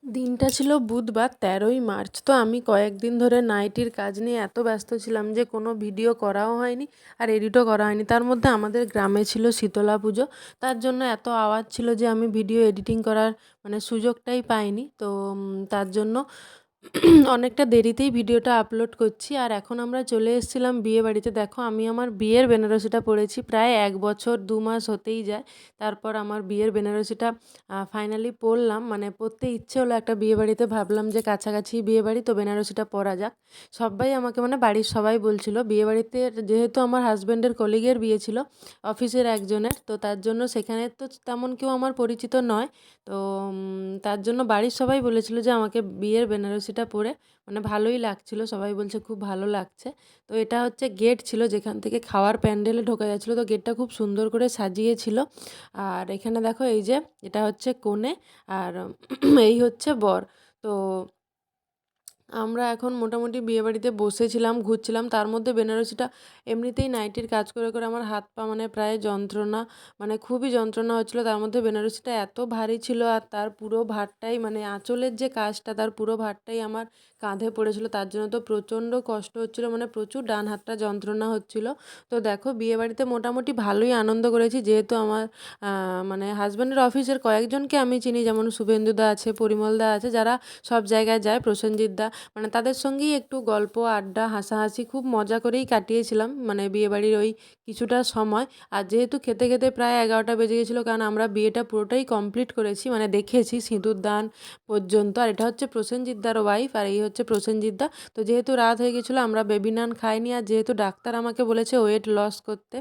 দিনটা ছিল বুধবার ১৩ই মার্চ। তো আমি কয়েকদিন ধরে নাইটির কাজ নিয়ে এত ব্যস্ত ছিলাম যে কোনো ভিডিও করাও হয়নি আর এডিটও করা হয়নি। তার মধ্যে আমাদের গ্রামে ছিল শীতলা পুজো। তার জন্য এত আওয়াজ ছিল যে আমি ভিডিও এডিটিং করার সুযোগটাই পাইনি। তো তার জন্য অনেকটা দেরিতেই ভিডিওটা আপলোড করছি। আর এখন আমরা চলে এসেছিলাম বিয়েবাড়িতে। দেখো আমি আমার বিয়ের বেনারসিটা পরেছি প্রায় ১ বছর ২ মাস হতেই যায়। তারপর আমার বিয়ের বেনারসিটা ফাইনালি পরলাম। পরতে ইচ্ছে হলো একটা বিয়েবাড়িতে, ভাবলাম যে কাছাকাছি বিয়েবাড়ি তো বেনারসিটা পরা যাক। সবাই আমাকে বাড়ির সবাই বলছিল বিয়েবাড়িতে, যেহেতু আমার হাসব্যান্ডের কলিগের বিয়ে ছিল অফিসের একজনের, তো তার জন্য সেখানে তো তেমন কেউ আমার পরিচিত নয়। তো তার জন্য বাড়ির সবাই বলেছিল যে আমাকে বিয়ের বেনারসিটা পরে ভালোই লাগছিল, সবাই বলছে খুব ভালো লাগছে। তো এটা হচ্ছে গেট ছিল যেখান থেকে খাওয়ার প্যান্ডেলে ঢোকা যাচ্ছিলো। তো গেটটা খুব সুন্দর করে সাজিয়েছিল। আর এখানে দেখো এই যে এটা হচ্ছে কনে আর এই হচ্ছে বর। তো আমরা এখন মোটামুটি বিয়েবাড়িতে বসেছিলাম, ঘুরছিলাম। তার মধ্যে বেনারসিটা এমনিতেই নাইটির কাজ করে করে আমার হাত পা প্রায় যন্ত্রণা, খুবই যন্ত্রণা হচ্ছিলো। তার মধ্যে বেনারসিটা এত ভারী ছিল আর তার পুরো ভারটাই আঁচলের যে কাজটা তার পুরো ভারটাই আমার কাঁধে পড়েছিল। তার জন্য তো প্রচণ্ড কষ্ট হচ্ছিলো, প্রচুর ডান হাতটা যন্ত্রণা হচ্ছিলো। তো দেখো বিয়েবাড়িতে মোটামুটি ভালোই আনন্দ করেছি, যেহেতু আমার হাজব্যান্ডের অফিসের কয়েকজনকে আমি চিনি, যেমন শুভেন্দুদা আছে, পরিমলদা আছে, যারা সব জায়গায় যায়, প্রসেনজিৎদা, তাদের সঙ্গেই একটু গল্প আড্ডা হাসাহাসি খুব মজা করেই কাটিয়েছিলাম বিয়েবাড়ির ওই কিছুটা সময়। আর যেহেতু খেতে খেতে প্রায় ১১টা বেজে গেছিলো, কারণ আমরা বিয়েটা পুরোটাই কমপ্লিট করেছি, দেখেছি সিঁদুরদান পর্যন্ত। আর এটা হচ্ছে প্রসেনজিৎদার ওয়াইফ আর এই হচ্ছে প্রসেনজিৎদা। তো যেহেতু রাত হয়ে গেছিলো আমরা বেবি নান খাইনি, আর যেহেতু ডাক্তার আমাকে বলেছে ওয়েট লস করতে,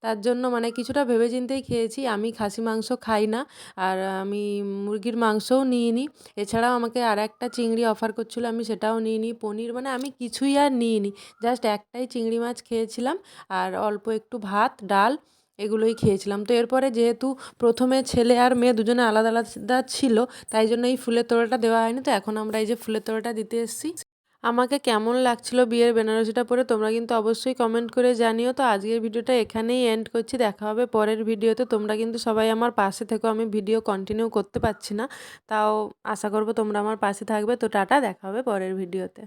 তার জন্য কিছুটা ভেবেচিন্তেই খেয়েছি। আমি খাসি মাংস খাই না আর আমি মুরগির মাংসও নিইনি। এছাড়াও আমাকে আরেকটা চিংড়ি অফার করছিলো, আমি সেটাও নিইনি। পনির আমি কিছুই আর নিইনি, জাস্ট একটাই চিংড়ি মাছ খেয়েছিলাম আর অল্প একটু ভাত ডাল এগুলোই খেয়েছিলাম। তো এরপরে যেহেতু প্রথমে ছেলে আর মেয়ে দুজনে আলাদা আলাদা ছিল, তাই জন্য এই ফুলের তোড়াটা দেওয়া হয়নি। তো এখন আমরা এই যে ফুলের তোড়াটা দিতে এসেছি। আমাকে কেমন লাগছিল বিয়ের বেনারসিটা পরে তোমরা কিন্তু অবশ্যই কমেন্ট করে জানিও। তো আজকের ভিডিওটা এখানেই এন্ড করছি, দেখা হবে পরের ভিডিওতে। তোমরা কিন্তু সবাই আমার পাশে থেকো, আমি ভিডিও কন্টিনিউ করতে পারছি না, তাও আশা করবো তোমরা আমার পাশে থাকবে। তো টাটা, দেখা হবে পরের ভিডিওতে।